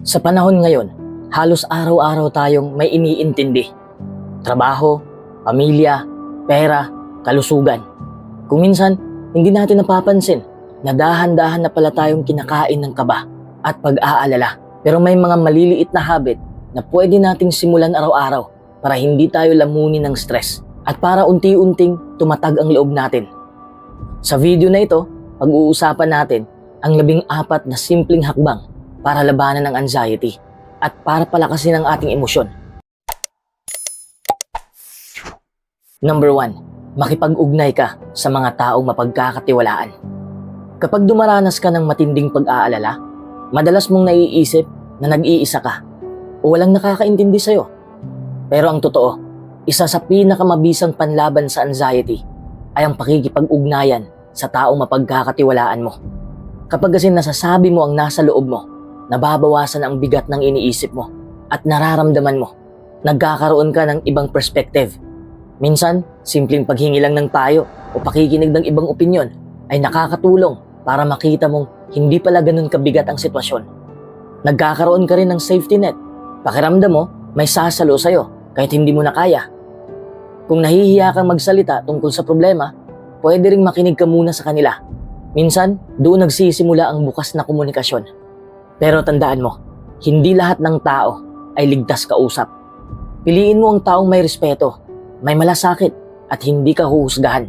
Sa panahon ngayon, halos araw-araw tayong may iniintindi. Trabaho, pamilya, pera, kalusugan. Kung minsan, hindi natin napapansin na dahan-dahan na pala tayong kinakain ng kaba at pag-aalala. Pero may mga maliliit na habit na pwede nating simulan araw-araw para hindi tayo lamunin ng stress at para unti-unting tumatag ang loob natin. Sa video na ito, pag-uusapan natin ang 14 na simpleng hakbang para labanan ng anxiety at para palakasin ang ating emosyon. Number 1, makipag-ugnay ka sa mga taong mapagkakatiwalaan. Kapag dumaranas ka ng matinding pag-aalala, madalas mong naiisip na nag-iisa ka o walang nakakaintindi sa'yo. Pero ang totoo, isa sa pinakamabisang panlaban sa anxiety ay ang pakikipag-ugnayan sa taong mapagkakatiwalaan mo. Kapag kasi nasasabi mo ang nasa loob mo, nababawasan ang bigat ng iniisip mo at nararamdaman mo. Nagkakaroon ka ng ibang perspective. Minsan, simpleng paghingi lang ng payo o pakikinig ng ibang opinyon ay nakakatulong para makita mong hindi pala ganun kabigat ang sitwasyon. Nagkakaroon ka rin ng safety net. Pakiramdam mo, may sasalo sa'yo kahit hindi mo na kaya. Kung nahihiya kang magsalita tungkol sa problema, pwede ring makinig ka muna sa kanila. Minsan, doon nagsisimula ang bukas na komunikasyon. Pero tandaan mo, hindi lahat ng tao ay ligtas kausap. Piliin mo ang taong may respeto, may malasakit at hindi ka huhusgahan.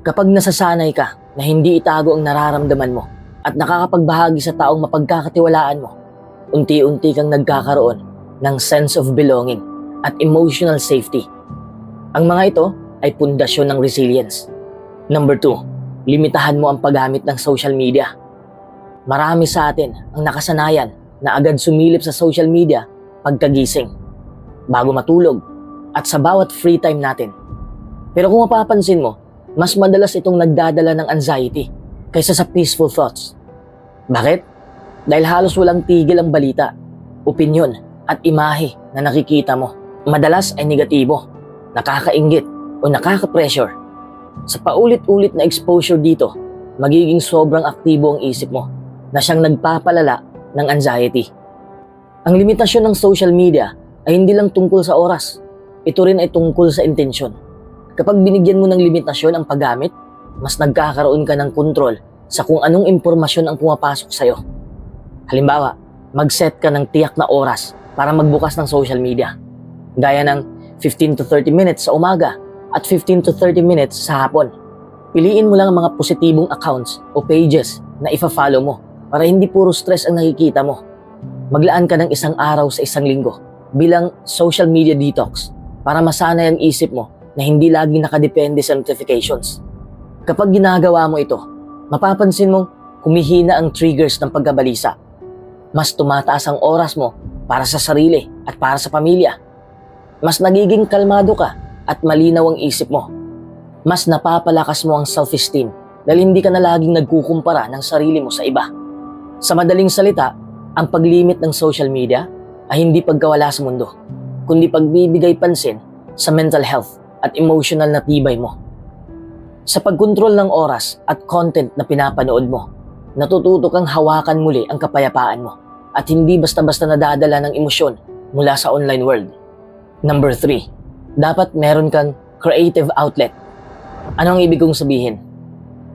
Kapag nasasanay ka na hindi itago ang nararamdaman mo at nakakapagbahagi sa taong mapagkakatiwalaan mo, unti-unti kang nagkakaroon ng sense of belonging at emotional safety. Ang mga ito ay pundasyon ng resilience. Number 2, limitahan mo ang paggamit ng social media. Marami sa atin ang nakasanayan na agad sumilip sa social media pagkagising, bago matulog, at sa bawat free time natin. Pero kung mapapansin mo, mas madalas itong nagdadala ng anxiety kaysa sa peaceful thoughts. Bakit? Dahil halos walang tigil ang balita, opinyon at imahe na nakikita mo. Madalas ay negatibo, nakakainggit o nakaka-pressure. Sa paulit-ulit na exposure dito, magiging sobrang aktibo ang isip mo na siyang nagpapalala ng anxiety. Ang limitasyon ng social media ay hindi lang tungkol sa oras. Ito rin ay tungkol sa intensyon. Kapag binigyan mo ng limitasyon ang paggamit, mas nagkakaroon ka ng kontrol sa kung anong impormasyon ang pumapasok sa'yo. Halimbawa, mag-set ka ng tiyak na oras para magbukas ng social media. Gaya ng 15 to 30 minutes sa umaga at 15 to 30 minutes sa hapon. Piliin mo lang ang mga positibong accounts o pages na ifa-follow mo para hindi puro stress ang nakikita mo. Maglaan ka ng isang araw sa isang linggo bilang social media detox para masanay ang isip mo na hindi laging nakadepende sa notifications. Kapag ginagawa mo ito, mapapansin mong humihina ang triggers ng pagkabalisa. Mas tumataas ang oras mo para sa sarili at para sa pamilya. Mas nagiging kalmado ka at malinaw ang isip mo. Mas napapalakas mo ang self-esteem dahil hindi ka na laging nagkukumpara ng sarili mo sa iba. Sa madaling salita, ang paglimit ng social media ay hindi pagkawala sa mundo, kundi pagbibigay pansin sa mental health at emotional na tibay mo. Sa pagkontrol ng oras at content na pinapanood mo, natututo kang hawakan muli ang kapayapaan mo at hindi basta-basta nadadala ng emosyon mula sa online world. Number 3, dapat meron kang creative outlet. Ano ang ibig kong sabihin?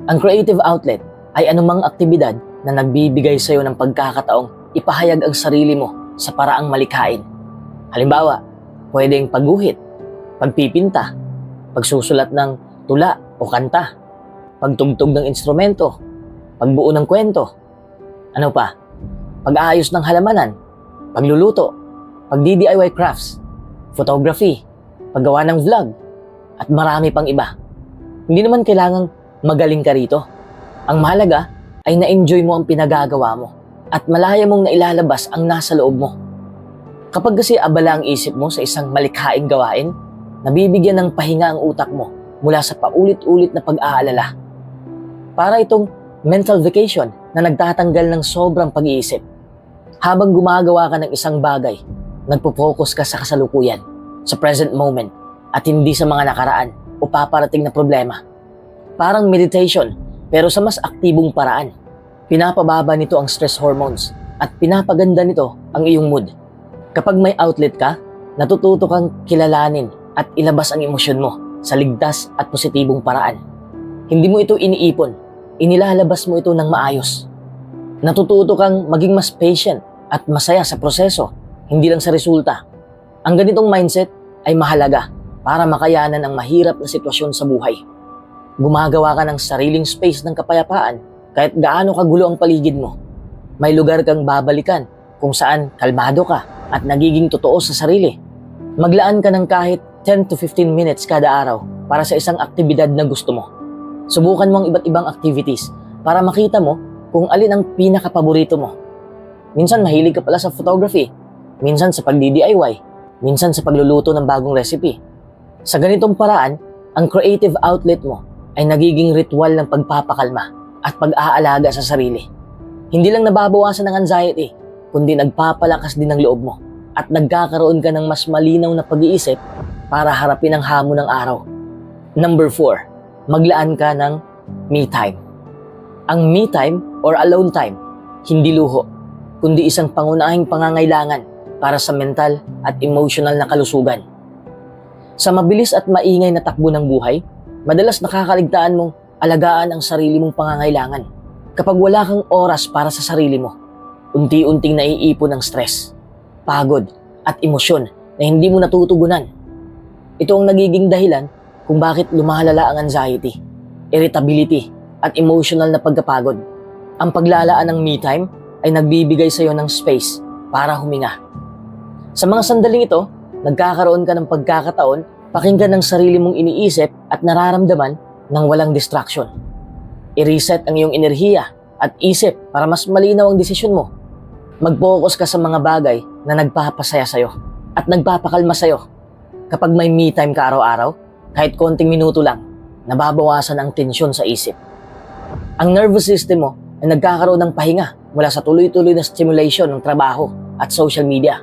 Ang creative outlet ay anumang aktibidad na nagbibigay sa iyo ng pagkakataong ipahayag ang sarili mo sa paraang malikhain. Halimbawa, pwedeng pagguhit, pagpipinta, pagsusulat ng tula o kanta, pagtugtog ng instrumento, pagbuo ng kwento. Ano pa? Pag-aayos ng halamanan, pagluluto, pagdi-DIY crafts, photography, paggawa ng vlog, at marami pang iba. Hindi naman kailangang magaling ka rito. Ang mahalaga ay na-enjoy mo ang pinagagawa mo at malaya mong nailalabas ang nasa loob mo. Kapag kasi abala ang isip mo sa isang malikhaing gawain, nabibigyan ng pahinga ang utak mo mula sa paulit-ulit na pag-aalala. Para itong mental vacation na nagtatanggal ng sobrang pag-iisip. Habang gumagawa ka ng isang bagay, nagpo-focus ka sa kasalukuyan, sa present moment, at hindi sa mga nakaraan o paparating na problema. Parang meditation, pero sa mas aktibong paraan. Pinapababa nito ang stress hormones at pinapaganda nito ang iyong mood. Kapag may outlet ka, natututo kang kilalanin at ilabas ang emosyon mo sa ligtas at positibong paraan. Hindi mo ito iniipon, inilalabas mo ito ng maayos. Natututo kang maging mas patient at masaya sa proseso, hindi lang sa resulta. Ang ganitong mindset ay mahalaga para makayanan ang mahirap na sitwasyon sa buhay. Gumagawa ka ng sariling space ng kapayapaan kahit gaano kagulo ang paligid mo. May lugar kang babalikan kung saan kalmado ka at nagiging totoo sa sarili. Maglaan ka ng kahit 10 to 15 minutes kada araw para sa isang aktibidad na gusto mo. Subukan mo ang iba't ibang activities para makita mo kung alin ang pinakapaborito mo. Minsan mahilig ka pala sa photography, minsan sa pagdi-DIY, minsan sa pagluluto ng bagong recipe. Sa ganitong paraan, ang creative outlet mo ay nagiging ritual ng pagpapakalma at pag-aalaga sa sarili. Hindi lang nababawasan ng anxiety, kundi nagpapalakas din ng loob mo at nagkakaroon ka ng mas malinaw na pag-iisip para harapin ang hamon ng araw. Number 4, maglaan ka ng me time. Ang me time or alone time, hindi luho, kundi isang pangunahing pangangailangan para sa mental at emotional na kalusugan. Sa mabilis at maingay na takbo ng buhay, madalas nakakaligtaan mong alagaan ang sarili mong pangangailangan. Kapag wala kang oras para sa sarili mo, unti-unting naiipon ang stress, pagod at emosyon na hindi mo natutugunan. Ito ang nagiging dahilan kung bakit lumalala ang anxiety, irritability at emotional na pagkapagod. Ang paglalaan ng me time ay nagbibigay sa iyo ng space para huminga. Sa mga sandaling ito, nagkakaroon ka ng pagkakataon pakinggan ng sarili mong iniisip at nararamdaman ng walang distraction. I-reset ang iyong enerhiya at isip para mas malinaw ang desisyon mo. Mag-focus ka sa mga bagay na nagpapasaya sa'yo at nagpapakalma sa'yo. Kapag may me time ka araw-araw, kahit konting minuto lang, nababawasan ang tensyon sa isip. Ang nervous system mo ay nagkakaroon ng pahinga mula sa tuloy-tuloy na stimulation ng trabaho at social media.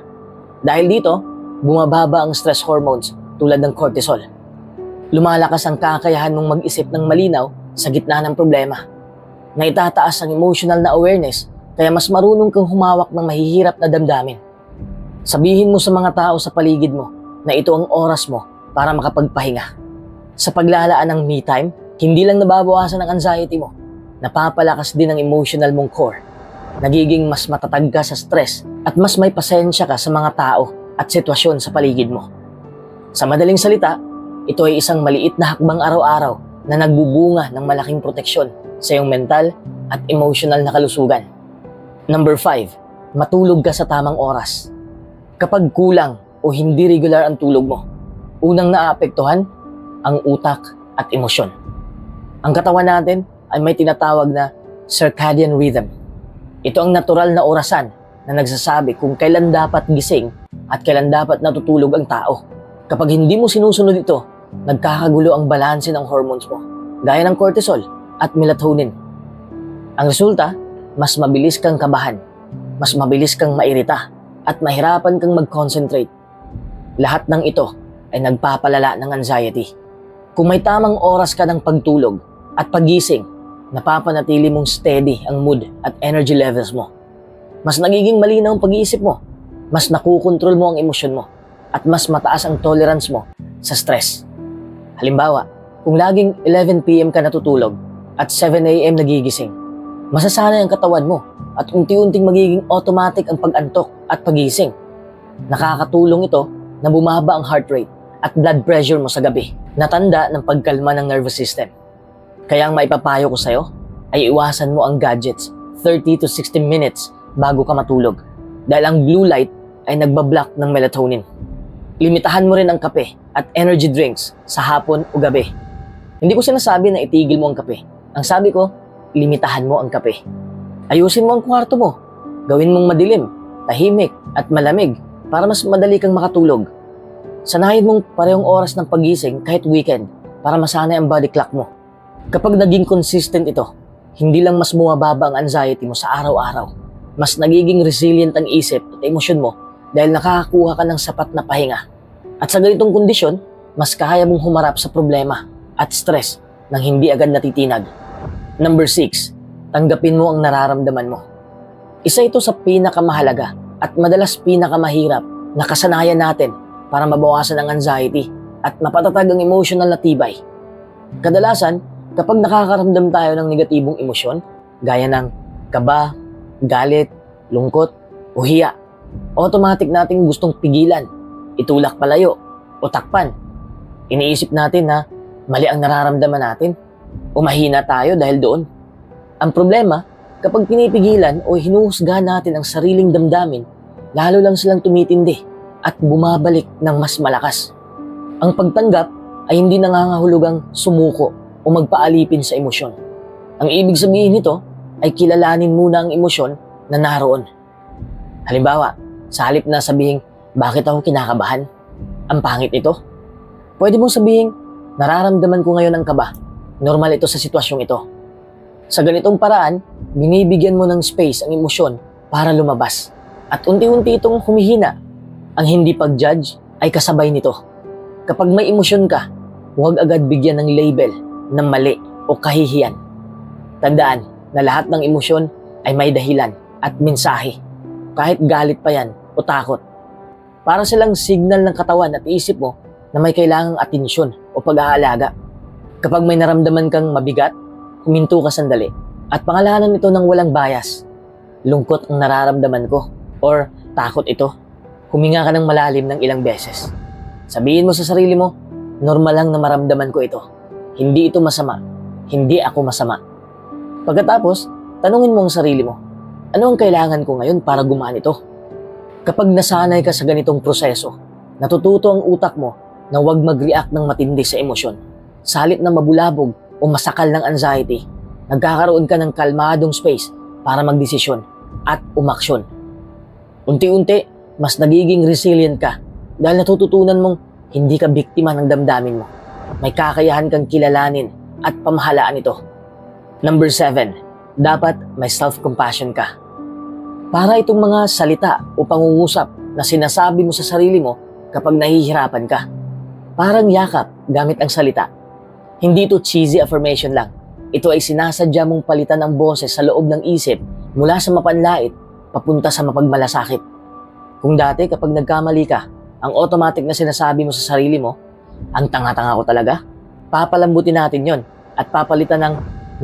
Dahil dito, bumababa ang stress hormones tulad ng cortisol. Lumalakas ang kakayahan mong mag-isip ng malinaw sa gitna ng problema. Naitataas ang emotional na awareness kaya mas marunong kang humawak ng mahihirap na damdamin. Sabihin mo sa mga tao sa paligid mo na ito ang oras mo para makapagpahinga. Sa paglalaan ng me time, hindi lang nababawasan ang anxiety mo, napapalakas din ang emotional mong core. Nagiging mas matatag ka sa stress at mas may pasensya ka sa mga tao at sitwasyon sa paligid mo. Sa madaling salita, ito ay isang maliit na hakbang araw-araw na nagbubunga ng malaking proteksyon sa iyong mental at emotional na kalusugan. Number 5, matulog ka sa tamang oras. Kapag kulang o hindi regular ang tulog mo, unang naaapektuhan ang utak at emosyon. Ang katawan natin ay may tinatawag na circadian rhythm. Ito ang natural na orasan na nagsasabi kung kailan dapat gising at kailan dapat natutulog ang tao. Kapag hindi mo sinusunod ito, nagkakagulo ang balanse ng hormones mo, gaya ng cortisol at melatonin. Ang resulta, mas mabilis kang kabahan, mas mabilis kang mairita, at mahirapan kang mag-concentrate. Lahat ng ito ay nagpapalala ng anxiety. Kung may tamang oras ka ng pagtulog at pagising, napapanatili mong steady ang mood at energy levels mo. Mas nagiging malinaw ang pag-iisip mo, mas nakukontrol mo ang emosyon mo, at mas mataas ang tolerance mo sa stress. Halimbawa, kung laging 11 PM ka natutulog at 7 AM nagigising, masasanay ang katawan mo at unti-unting magiging automatic ang pag-antok at pagising. Nakakatulong ito na bumaba ang heart rate at blood pressure mo sa gabi, na tanda ng pagkalma ng nervous system. Kaya ang maipapayo ko sa'yo ay iwasan mo ang gadgets 30 to 60 minutes bago ka matulog dahil ang blue light ay nagbablock ng melatonin. Limitahan mo rin ang kape at energy drinks sa hapon o gabi. Hindi ko sinasabi na itigil mo ang kape. Ang sabi ko, limitahan mo ang kape. Ayusin mo ang kwarto mo. Gawin mong madilim, tahimik at malamig para mas madali kang makatulog. Sanayin mong parehong oras ng pagising kahit weekend para masanay ang body clock mo. Kapag naging consistent ito, hindi lang mas bumababa ang anxiety mo sa araw-araw, mas nagiging resilient ang isip at emosyon mo dahil nakakakuha ka ng sapat na pahinga. At sa ganitong kondisyon, mas kaya mong humarap sa problema at stress nang hindi agad natitinag. Number 6, tanggapin mo ang nararamdaman mo. Isa ito sa pinakamahalaga at madalas pinakamahirap na kasanayan natin para mabawasan ang anxiety at mapatatag ang emotional na tibay. Kadalasan, kapag nakakaramdam tayo ng negatibong emosyon, gaya ng kaba, galit, lungkot, o hiya, automatic nating gustong pigilan, itulak palayo, o takpan. Iniisip natin na mali ang nararamdaman natin o mahina tayo dahil doon. Ang problema, kapag pinipigilan o hinuhusgahan natin ang sariling damdamin, lalo lang silang tumitindi at bumabalik ng mas malakas. Ang pagtanggap ay hindi nangangahulugang sumuko o magpaalipin sa emosyon. Ang ibig sabihin nito ay kilalanin muna ang emosyon na naroon. Halimbawa, sa halip na sabihin, bakit ako kinakabahan? Ang pangit ito. Pwede mong sabihin, nararamdaman ko ngayon ang kaba. Normal ito sa sitwasyong ito. Sa ganitong paraan, binibigyan mo ng space ang emosyon para lumabas. At unti-unti itong humihina. Ang hindi pag-judge ay kasabay nito. Kapag may emosyon ka, huwag agad bigyan ng label na mali o kahihiyan. Tandaan na lahat ng emosyon ay may dahilan at mensahe. Kahit galit pa yan o takot. Para silang signal ng katawan at isip mo na may kailangang atensyon o pag-aalaga. Kapag may naramdaman kang mabigat, huminto ka sandali at pangalanan ito ng walang bias. Lungkot ang nararamdaman ko or takot ito. Huminga ka ng malalim ng ilang beses. Sabihin mo sa sarili mo, normal lang na maramdaman ko ito. Hindi ito masama. Hindi ako masama. Pagkatapos, tanungin mo ang sarili mo, ano ang kailangan ko ngayon para gumaan ito? Kapag nasanay ka sa ganitong proseso, natututo ang utak mo na huwag mag-react ng matindi sa emosyon. Sa halip na mabulabog o masakal ng anxiety, nagkakaroon ka ng kalmadong space para magdesisyon at umaksyon. Unti-unti, mas nagiging resilient ka dahil natututunan mong hindi ka biktima ng damdamin mo. May kakayahan kang kilalanin at pamahalaan ito. Number 7, dapat may self-compassion ka. Para itong mga salita o pangungusap na sinasabi mo sa sarili mo kapag nahihirapan ka. Parang yakap gamit ang salita. Hindi ito cheesy affirmation lang. Ito ay sinasadya mong palitan ang boses sa loob ng isip mula sa mapanlait papunta sa mapagmalasakit. Kung dati kapag nagkamali ka, ang automatic na sinasabi mo sa sarili mo, ang tanga-tanga ko talaga, papalambutin natin yon at papalitan ng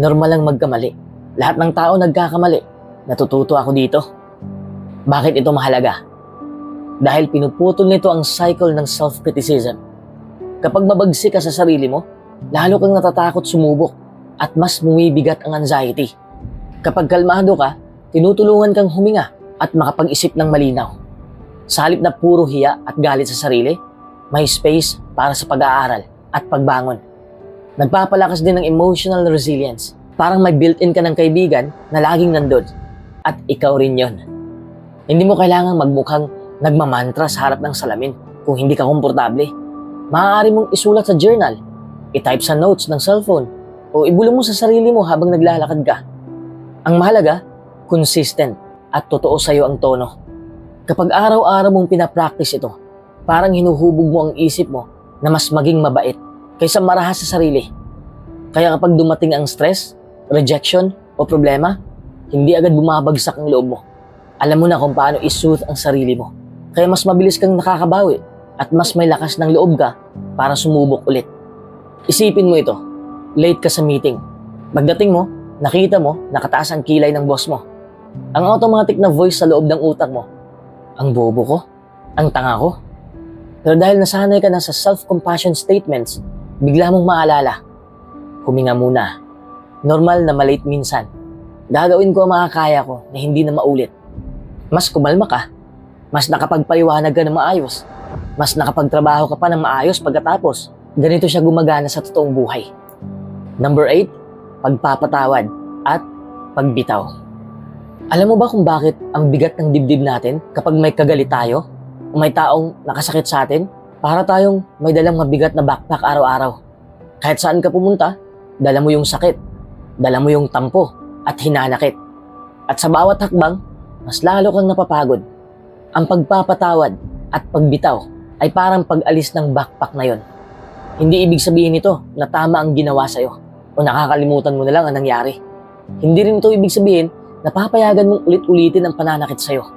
normal lang magkamali. Lahat ng tao nagkakamali. Natututo ako dito. Bakit ito mahalaga? Dahil pinuputol nito ang cycle ng self-criticism. Kapag mabagsik ka sa sarili mo, lalo kang natatakot sumubok at mas bumibigat ang anxiety. Kapag kalmado ka, tinutulungan kang huminga at makapag-isip ng malinaw. Sa halip na puro hiya at galit sa sarili, may space para sa pag-aaral at pagbangon. Nagpapalakas din ng emotional resilience. Parang may built-in ka ng kaibigan na laging nandun. At ikaw rin yon. Hindi mo kailangang magmukhang nagmamantra sa harap ng salamin kung hindi ka komportable. Maaari mong isulat sa journal, i-type sa notes ng cellphone, o ibulong mo sa sarili mo habang naglalakad ka. Ang mahalaga, consistent at totoo sa'yo ang tono. Kapag araw-araw mong pinapractice ito, parang hinuhubog mo ang isip mo na mas maging mabait kaysa marahas sa sarili. Kaya kapag dumating ang stress, rejection o problema, hindi agad bumabagsak ang loob mo. Alam mo na kung paano i-soothe ang sarili mo. Kaya mas mabilis kang nakakabawi at mas may lakas ng loob ka para sumubok ulit. Isipin mo ito, late ka sa meeting. Pagdating mo, nakita mo, nakataas ang kilay ng boss mo. Ang automatic na voice sa loob ng utak mo, ang bobo ko, ang tanga ko. Pero dahil nasanay ka na sa self-compassion statements, bigla mong maalala, huminga muna. Normal na malate minsan. Gagawin ko ang makakaya ko na hindi na maulit. Mas kumalma ka, mas nakapagpaliwanag ka ng maayos, mas nakapagtrabaho ka pa ng maayos pagkatapos. Ganito siya gumagana sa totoong buhay. Number 8, pagpapatawad at pagbitaw. Alam mo ba kung bakit ang bigat ng dibdib natin kapag may kagalit tayo o may taong nakasakit sa atin? Para tayong may dalang mabigat na backpack araw-araw. Kahit saan ka pumunta, dala mo yung sakit, dala mo yung tampo at hinanakit. At sa bawat hakbang, mas lalo kang napapagod. Ang pagpapatawad at pagbitaw ay parang pag-alis ng backpack na yon. Hindi ibig sabihin nito na tama ang ginawa sa'yo o nakakalimutan mo na lang ang nangyari. Hindi rin ito ibig sabihin napapayagan mong ulit-ulitin ang pananakit sa'yo.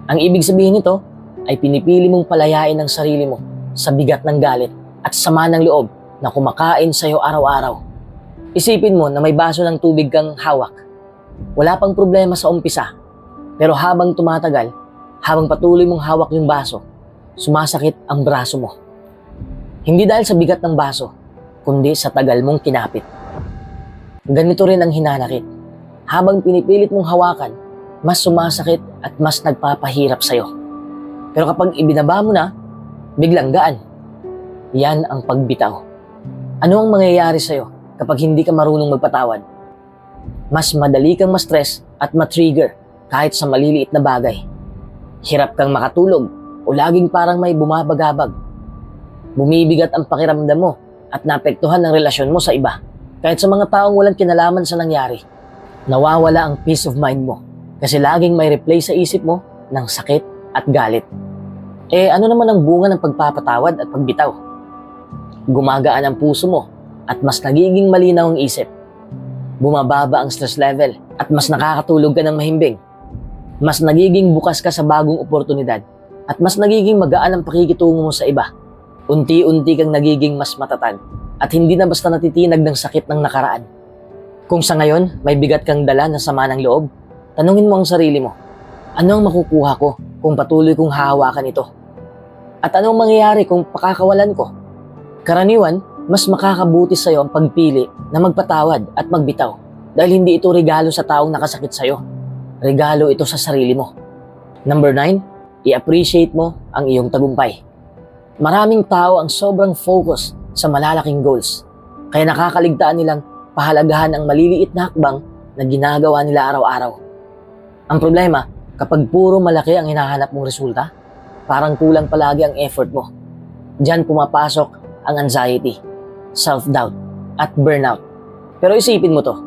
Ang ibig sabihin nito ay pinipili mong palayain ang sarili mo sa bigat ng galit at sama ng loob na kumakain sa'yo araw-araw. Isipin mo na may baso ng tubig kang hawak. Wala pang problema sa umpisa, pero habang tumatagal, habang patuloy mong hawak yung baso, sumasakit ang braso mo. Hindi dahil sa bigat ng baso, kundi sa tagal mong kinapit. Ganito rin ang hinanakit. Habang pinipilit mong hawakan, mas sumasakit at mas nagpapahirap sa'yo. Pero kapag ibinaba mo na, biglang gaan. Yan ang pagbitaw. Ano ang mangyayari sa'yo kapag hindi ka marunong magpatawad? Mas madali kang ma-stress at ma-trigger kahit sa maliliit na bagay. Hirap kang makatulog o laging parang may bumabagabag. Bumibigat ang pakiramdam mo at naapektuhan ang relasyon mo sa iba. Kahit sa mga taong walang kinalaman sa nangyari. Nawawala ang peace of mind mo kasi laging may replay sa isip mo ng sakit at galit. Ano naman ang bunga ng pagpapatawad at pagbitaw? Gumagaan ang puso mo at mas nagiging malinaw ang isip. Bumababa ang stress level at mas nakakatulog ka ng mahimbing. Mas nagiging bukas ka sa bagong oportunidad at mas nagiging magaan ang pakikitungo mo sa iba. Unti-unti kang nagiging mas matatag at hindi na basta natitinag ng sakit ng nakaraan. Kung sa ngayon may bigat kang dala na sama ng loob, tanungin mo ang sarili mo, ano ang makukuha ko kung patuloy kong hahawakan ito? At anong mangyayari kung pakakawalan ko? Karaniwan, mas makakabuti sa'yo ang pagpili na magpatawad at magbitaw dahil hindi ito regalo sa taong nakasakit sa'yo. Regalo ito sa sarili mo. Number 9, i-appreciate mo ang iyong tagumpay. Maraming tao ang sobrang focus sa malalaking goals, kaya nakakaligtaan nilang pahalagahan ang maliliit na hakbang na ginagawa nila araw-araw. Ang problema, kapag puro malaki ang hinahanap mong resulta, parang kulang palagi ang effort mo. Diyan pumapasok ang anxiety, self-doubt, at burnout. Pero isipin mo to,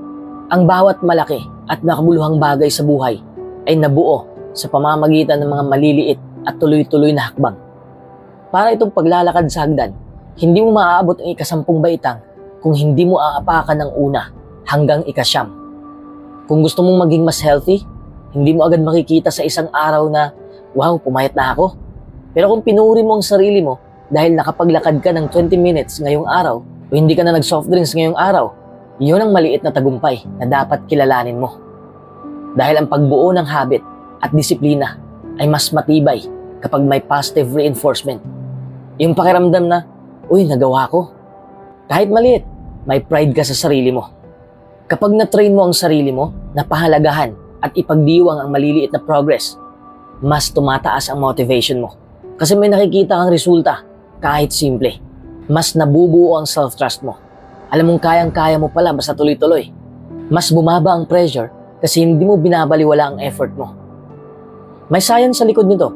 ang bawat malaki at makabuluhang bagay sa buhay ay nabuo sa pamamagitan ng mga maliliit at tuloy-tuloy na hakbang. Para itong paglalakad sa hagdan, hindi mo maaabot ang ika-10 baitang kung hindi mo aapakan ng una hanggang ika-9. Kung gusto mong maging mas healthy, hindi mo agad makikita sa isang araw na, wow, pumayat na ako. Pero kung pinuri mo ang sarili mo dahil nakapaglakad ka ng 20 minutes ngayong araw o hindi ka na nag-soft drinks ngayong araw, yun ang maliit na tagumpay na dapat kilalanin mo. Dahil ang pagbuo ng habit at disiplina ay mas matibay kapag may positive reinforcement. Yung pakiramdam na, uy, nagawa ko. Kahit maliit, may pride ka sa sarili mo. Kapag na-train mo ang sarili mo na pahalagahan at ipagdiwang ang maliliit na progress, mas tumataas ang motivation mo. Kasi may nakikita kang resulta, kahit simple. Mas nabubuo ang self-trust mo. Alam mong kayang-kaya mo pala basta tuloy-tuloy. Mas bumaba ang pressure kasi hindi mo binabaliwala ang effort mo. May science sa likod nito.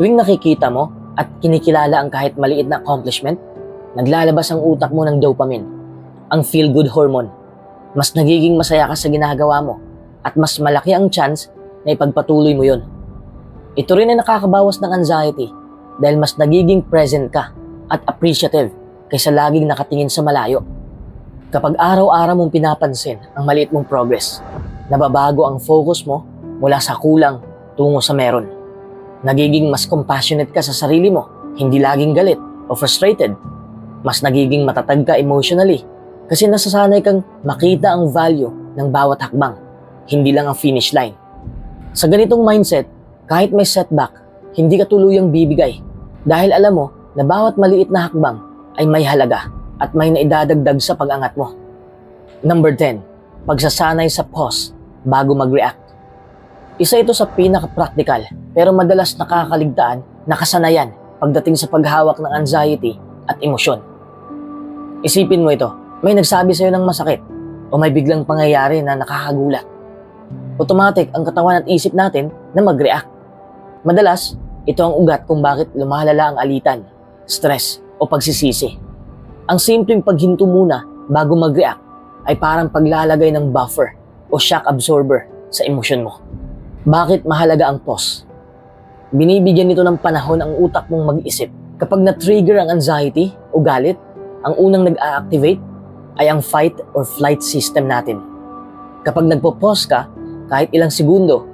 Tuwing nakikita mo at kinikilala ang kahit maliit na accomplishment, naglalabas ang utak mo ng dopamine, ang feel-good hormone. Mas nagiging masaya ka sa ginagawa mo at mas malaki ang chance na ipagpatuloy mo yun. Ito rin ay nakakabawas ng anxiety dahil mas nagiging present ka at appreciative kaysa laging nakatingin sa malayo. Kapag araw-araw mong pinapansin ang maliit mong progress, nababago ang focus mo mula sa kulang tungo sa meron. Nagiging mas compassionate ka sa sarili mo, hindi laging galit o frustrated. Mas nagiging matatag ka emotionally kasi nasasanay kang makita ang value ng bawat hakbang, hindi lang ang finish line. Sa ganitong mindset, kahit may setback, hindi ka tuluyang bibigay dahil alam mo na bawat maliit na hakbang ay may halaga at may naidadagdag sa pag-angat mo. Number 10, pagsasanay sa pause bago mag-react. Isa ito sa pinaka-practical pero madalas nakakaligtaan na kasanayan pagdating sa paghawak ng anxiety at emosyon. Isipin mo ito, may nagsabi sa'yo ng masakit o may biglang pangyayari na nakakagulat. Automatic ang katawan at isip natin na mag-react. Madalas, ito ang ugat kung bakit lumalala ang alitan, stress o pagsisisi. Ang simpleng paghinto muna bago mag-react ay parang paglalagay ng buffer o shock absorber sa emosyon mo. Bakit mahalaga ang pause? Binibigyan nito ng panahon ang utak mong mag-isip. Kapag na-trigger ang anxiety o galit, ang unang nag-a-activate ay ang fight or flight system natin. Kapag nagpo-pause ka, kahit ilang segundo,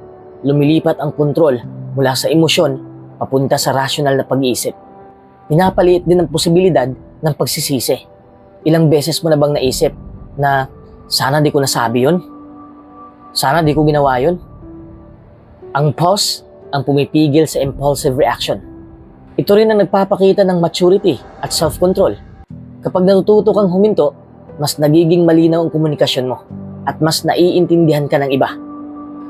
lumilipat ang kontrol mula sa emosyon papunta sa rational na pag-iisip. Pinapaliit din ang posibilidad ng pagsisisi. Ilang beses mo na bang naisip na sana di ko nasabi yun? Sana di ko ginawa yun? Ang pause ang pumipigil sa impulsive reaction. Ito rin ang nagpapakita ng maturity at self-control. Kapag natututo kang huminto, mas nagiging malinaw ang komunikasyon mo at mas naiintindihan ka ng iba.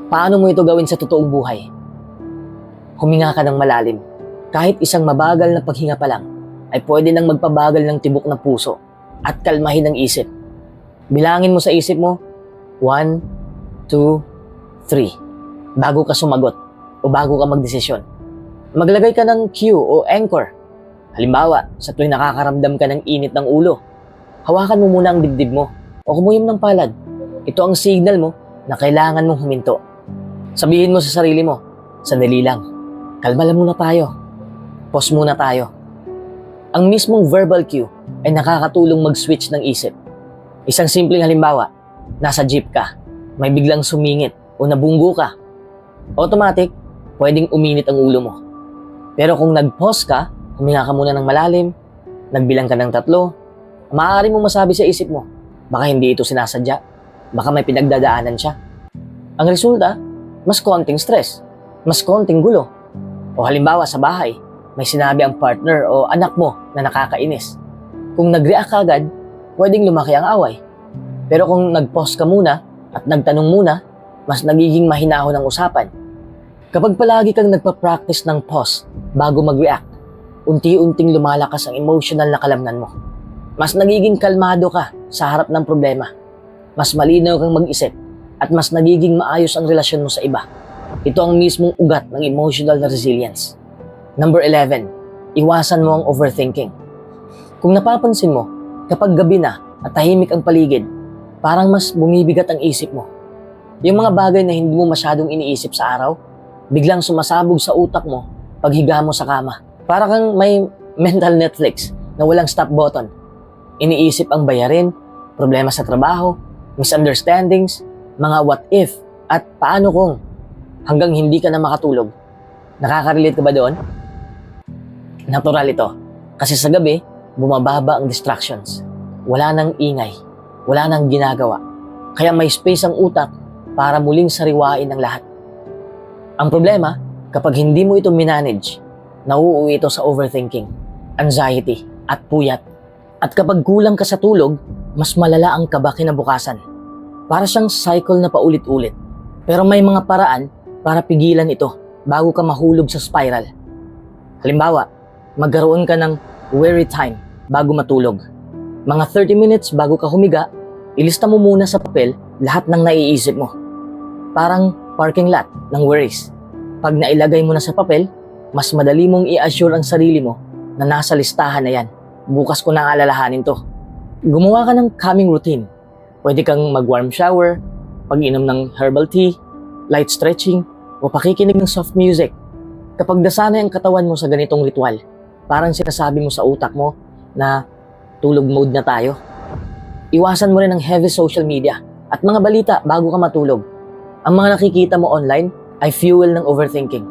Paano mo ito gawin sa totoong buhay? Huminga ka ng malalim. Kahit isang mabagal na paghinga pa lang, ay pwede nang magpabagal ng tibok ng puso at kalmahin ang isip. Bilangin mo sa isip mo, 1, 2, 3, bago ka sumagot o bago ka magdesisyon. Maglagay ka ng cue o anchor. Halimbawa, sa tuwing nakakaramdam ka ng init ng ulo, hawakan mo muna ang dibdib mo o kumuyom ng palad. Ito ang signal mo na kailangan mong huminto. Sabihin mo sa sarili mo, sandali lang, kalma lang muna tayo. Pause muna tayo. Ang mismong verbal cue ay nakakatulong mag-switch ng isip. Isang simpleng halimbawa, nasa jeep ka, may biglang sumingit o nabunggo ka. Automatic, pwedeng uminit ang ulo mo. Pero kung nag-pause ka, huminga ka muna ng malalim, nagbilang ka ng 3, maaari mong masabi sa isip mo, baka hindi ito sinasadya, baka may pinagdadaanan siya. Ang resulta, mas konting stress, mas konting gulo. O halimbawa sa bahay, may sinabi ang partner o anak mo na nakakainis. Kung nag-react ka agad, pwedeng lumaki ang away. Pero kung nag-pause ka muna at nagtanong muna, mas nagiging mahinahon ang usapan. Kapag palagi kang nagpa-practice ng pause bago mag-react, unti-unting lumalakas ang emotional na kalamnan mo. Mas nagiging kalmado ka sa harap ng problema. Mas malinaw kang mag-isip at mas nagiging maayos ang relasyon mo sa iba. Ito ang mismong ugat ng emotional na resilience. Number 11, iwasan mo ang overthinking. Kung napapansin mo, kapag gabi na at tahimik ang paligid, parang mas bumibigat ang isip mo. Yung mga bagay na hindi mo masyadong iniisip sa araw, biglang sumasabog sa utak mo pag higa mo sa kama. Para kang may mental Netflix na walang stop button. Iniisip ang bayarin, problema sa trabaho, misunderstandings, mga what if, at paano kung, hanggang hindi ka na makatulog. Nakaka-relate ka ba doon? Natural ito. Kasi sa gabi, bumababa ang distractions. Wala nang ingay. Wala nang ginagawa. Kaya may space ang utak para muling sariwain ang lahat. Ang problema, kapag hindi mo ito minanage, nauuwi ito sa overthinking, anxiety, at puyat. At kapag kulang ka sa tulog, mas malala ang kaba kinabukasan. Para siyang cycle na paulit-ulit. Pero may mga paraan para pigilan ito bago ka mahulog sa spiral. Halimbawa, magkaroon ka ng weary time bago matulog. Mga 30 minutes bago ka humiga, ilista mo muna sa papel lahat ng naiisip mo. Parang parking lot ng worries. Pag nailagay mo na sa papel, mas madali mong i-assure ang sarili mo na nasa listahan na yan. Bukas ko na alalahanin to. Gumawa ka ng calming routine. Pwede kang mag-warm shower, pag-inom ng herbal tea, light stretching, o pakikinig ng soft music. Kapag nasanay ang katawan mo sa ganitong ritual, parang sinasabi mo sa utak mo na tulog mode na tayo. Iwasan mo rin ang heavy social media at mga balita bago ka matulog. Ang mga nakikita mo online ay fuel ng overthinking.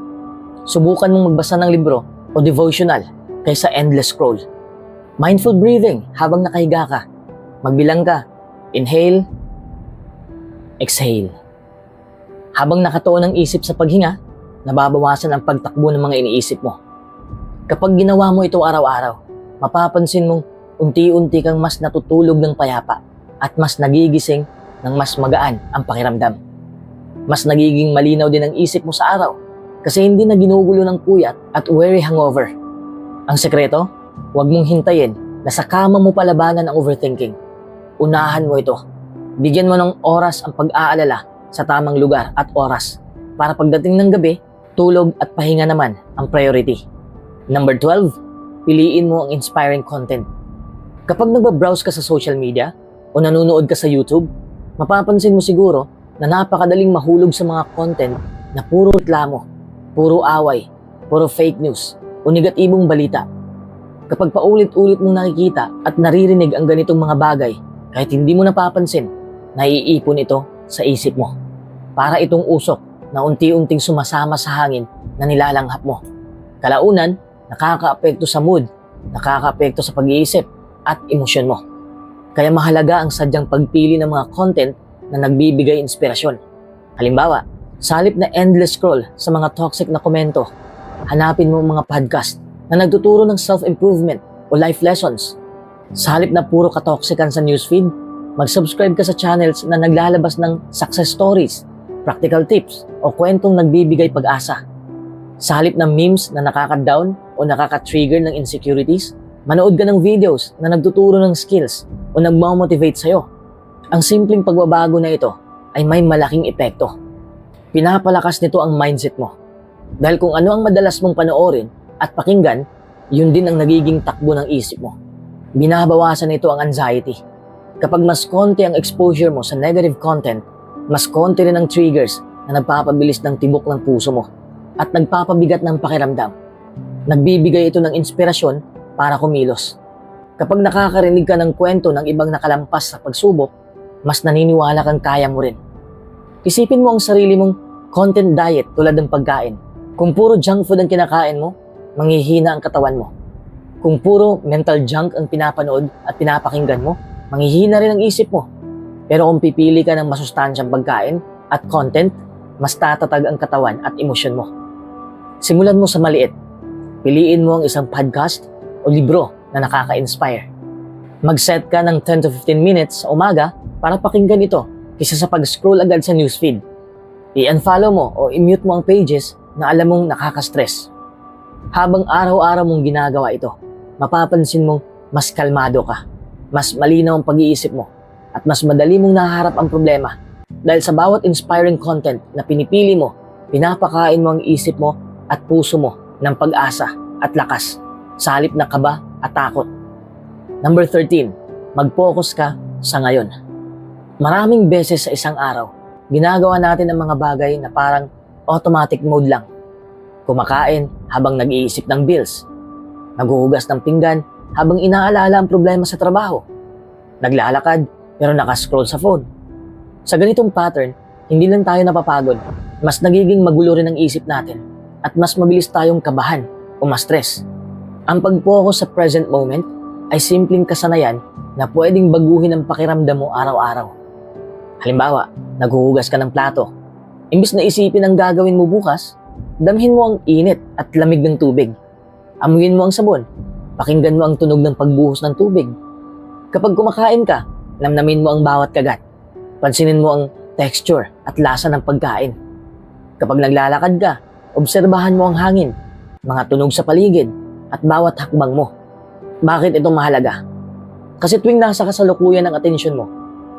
Subukan mong magbasa ng libro o devotional kaysa endless scroll. Mindful breathing habang nakahiga ka. Magbilang ka. Inhale, exhale. Habang nakatuon ang isip sa paghinga, nababawasan ang pagtakbo ng mga iniisip mo. Kapag ginawa mo ito araw-araw, mapapansin mong unti-unti kang mas natutulog ng payapa at mas nagigising ng mas magaan ang pakiramdam. Mas nagiging malinaw din ang isip mo sa araw kasi hindi na ginugulo ng puyat at weary hangover. Ang sekreto, huwag mong hintayin na sa kama mo palabanan ang overthinking. Unahan mo ito. Bigyan mo ng oras ang pag-aalala sa tamang lugar at oras para pagdating ng gabi, tulog at pahinga naman ang priority. Number 12, piliin mo ang inspiring content. Kapag nagbabrowse ka sa social media o nanonood ka sa YouTube, mapapansin mo siguro na napakadaling mahulog sa mga content na puro reklamo, puro away, puro fake news o negatibong balita. Kapag paulit-ulit mong nakikita at naririnig ang ganitong mga bagay, kahit hindi mo napapansin, naiipon ito sa isip mo. para itong usok na unti-unting sumasama sa hangin na nilalanghap mo. Kalaunan, nakakaapekto sa mood, nakakaapekto sa pag-iisip at emosyon mo. Kaya mahalaga ang sadyang pagpili ng mga content na nagbibigay inspirasyon. Halimbawa, sa halip na endless scroll sa mga toxic na komento, hanapin mo mga podcast na nagtuturo ng self-improvement o life lessons. Sa halip na puro katoxican sa newsfeed, mag-subscribe ka sa channels na naglalabas ng success stories, practical tips o kwentong nagbibigay pag-asa. Sa halip ng memes na nakaka-down o nakaka-trigger ng insecurities, manood ka ng videos na nagtuturo ng skills o nagmamotivate sa'yo. Ang simpleng pagbabago na ito ay may malaking epekto. Pinapalakas nito ang mindset mo. Dahil kung ano ang madalas mong panoorin at pakinggan, yun din ang nagiging takbo ng isip mo. Binabawasan nito ang anxiety. Kapag mas konti ang exposure mo sa negative content, mas konti rin ang triggers na nagpapabilis ng tibok ng puso mo at nagpapabigat ng pakiramdam. Nagbibigay ito ng inspirasyon para kumilos. Kapag nakakarinig ka ng kwento ng ibang nakalampas sa pagsubok, mas naniniwala kang kaya mo rin. Isipin mo ang sarili mong content diet tulad ng pagkain. Kung puro junk food ang kinakain mo, manghihina ang katawan mo. Kung puro mental junk ang pinapanood at pinapakinggan mo, manghihina rin ang isip mo. Pero kung pipili ka ng masustansyang pagkain at content, mas tatatag ang katawan at emosyon mo. Simulan mo sa maliit. Piliin mo ang isang podcast o libro na nakaka-inspire. Mag-set ka ng 10 to 15 minutes sa umaga para pakinggan ito kaysa sa pag-scroll agad sa newsfeed. I-unfollow mo o i-mute mo ang pages na alam mong nakaka-stress. Habang araw-araw mong ginagawa ito, mapapansin mong mas kalmado ka, mas malinaw ang pag-iisip mo, at mas madali mong nahaharap ang problema. Dahil sa bawat inspiring content na pinipili mo, pinapakain mo ang isip mo at puso mo ng pag-asa at lakas sa halip na kaba at takot. Number 13, mag-focus ka sa ngayon. Maraming beses sa isang araw, ginagawa natin ang mga bagay na parang automatic mode lang. Kumakain habang nag-iisip ng bills. Naghuhugas ng pinggan habang inaalala ang problema sa trabaho. Naglalakad pero nakascroll sa phone. Sa ganitong pattern, hindi lang tayo napapagod, mas nagiging magulo rin ang isip natin at mas mabilis tayong kabahan o ma-stress. Ang pag-focus sa present moment ay simpleng kasanayan na pwedeng baguhin ang pakiramdam mo araw-araw. Halimbawa, naghuhugas ka ng plato. Imbis na isipin ang gagawin mo bukas, damhin mo ang init at lamig ng tubig. Amuyin mo ang sabon. Pakinggan mo ang tunog ng pagbuhos ng tubig. Kapag kumakain ka, namnamin mo ang bawat kagat. Pansinin mo ang texture at lasa ng pagkain. Kapag naglalakad ka, obserbahan mo ang hangin, mga tunog sa paligid, at bawat hakbang mo. Bakit ito mahalaga? Kasi tuwing nasa kasalukuyan ng atensyon mo,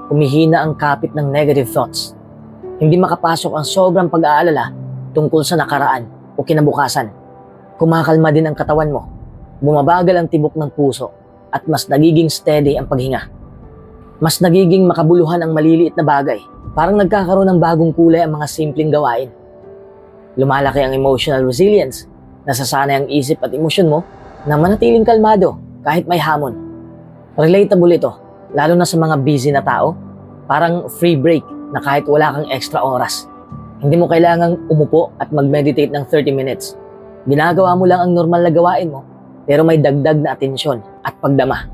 humihina ang kapit ng negative thoughts. Hindi makapasok ang sobrang pag-aalala tungkol sa nakaraan o kinabukasan. Kumakalma din ang katawan mo. Bumabagal ang tibok ng puso at mas nagiging steady ang paghinga. Mas nagiging makabuluhan ang maliliit na bagay. Parang nagkakaroon ng bagong kulay ang mga simpleng gawain. Lumalaki ang emotional resilience. Nasasanay ang isip at emosyon mo na manatiling kalmado kahit may hamon. Relatable ito, lalo na sa mga busy na tao. Parang free break na kahit wala kang extra oras. Hindi mo kailangang umupo at mag-meditate ng 30 minutes. Ginagawa mo lang ang normal na gawain mo, pero may dagdag na atensyon at pagdama.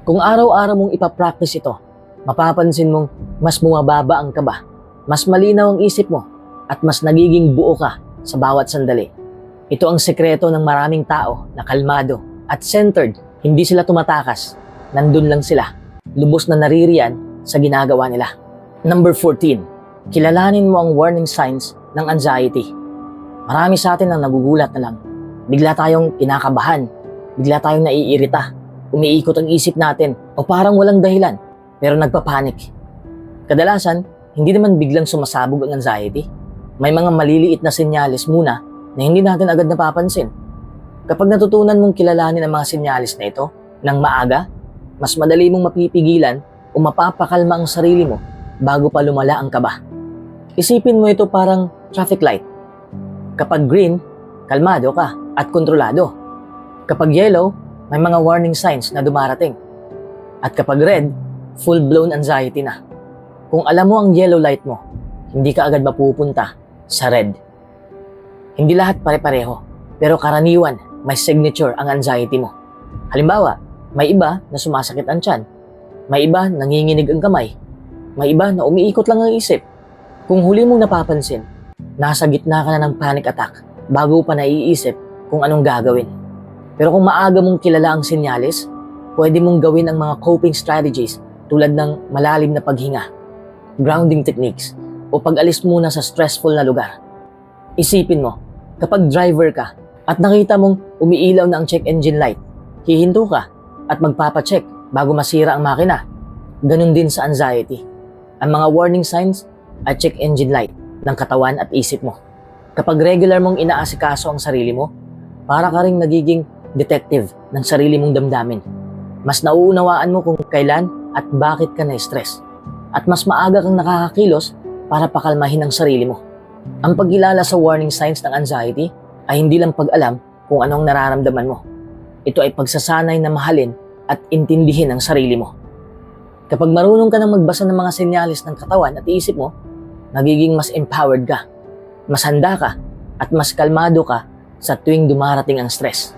Kung araw-araw mong ipapractice ito, mapapansin mong mas bumababa ang kaba, mas malinaw ang isip mo, at mas nagiging buo ka sa bawat sandali. Ito ang sekreto ng maraming tao na kalmado at centered. Hindi sila tumatakas, nandun lang sila, lubos na naririyan sa ginagawa nila. Number 14, kilalanin mo ang warning signs ng anxiety. Marami sa atin ang nagugulat na lang. Bigla tayong kinakabahan, bigla tayong naiirita, umiikot ang isip natin o parang walang dahilan pero nagpapanik. Kadalasan, hindi naman biglang sumasabog ang anxiety. May mga maliliit na senyales muna na hindi natin agad napapansin. Kapag natutunan mong kilalanin ang mga senyales na ito ng maaga, mas madali mong mapipigilan o mapapakalma ang sarili mo bago pa lumala ang kaba. Isipin mo ito parang traffic light. Kapag green, kalmado ka at kontrolado. Kapag yellow, may mga warning signs na dumarating. At kapag red, full-blown anxiety na. Kung alam mo ang yellow light mo, hindi ka agad mapupunta sa red. Hindi lahat pare-pareho, pero karaniwan may signature ang anxiety mo. Halimbawa, may iba na sumasakit ang tiyan, may iba nanginginig ang kamay, may iba na umiikot lang ang isip. Kung huli mong napapansin, nasa gitna ka na ng panic attack bago pa naiisip kung anong gagawin. Pero kung maaga mong kilala ang senyales, pwede mong gawin ang mga coping strategies tulad ng malalim na paghinga, grounding techniques, o pag-alis muna sa stressful na lugar. Isipin mo, kapag driver ka at nakita mong umiilaw na ang check engine light, hihinto ka at magpapacheck bago masira ang makina. Ganun din sa anxiety. Ang mga warning signs at check engine light ng katawan at isip mo. Kapag regular mong inaasikaso ang sarili mo, para ka ring nagiging detective ng sarili mong damdamin. Mas nauunawaan mo kung kailan at bakit ka na-stress. At mas maaga kang nakakakilos para pakalmahin ang sarili mo. Ang pagkilala sa warning signs ng anxiety ay hindi lang pag-alam kung anong nararamdaman mo. Ito ay pagsasanay na mahalin at intindihin ang sarili mo. Kapag marunong ka nang magbasa ng mga senyales ng katawan at isip mo, nagiging mas empowered ka, mas handa ka, at mas kalmado ka sa tuwing dumarating ang stress.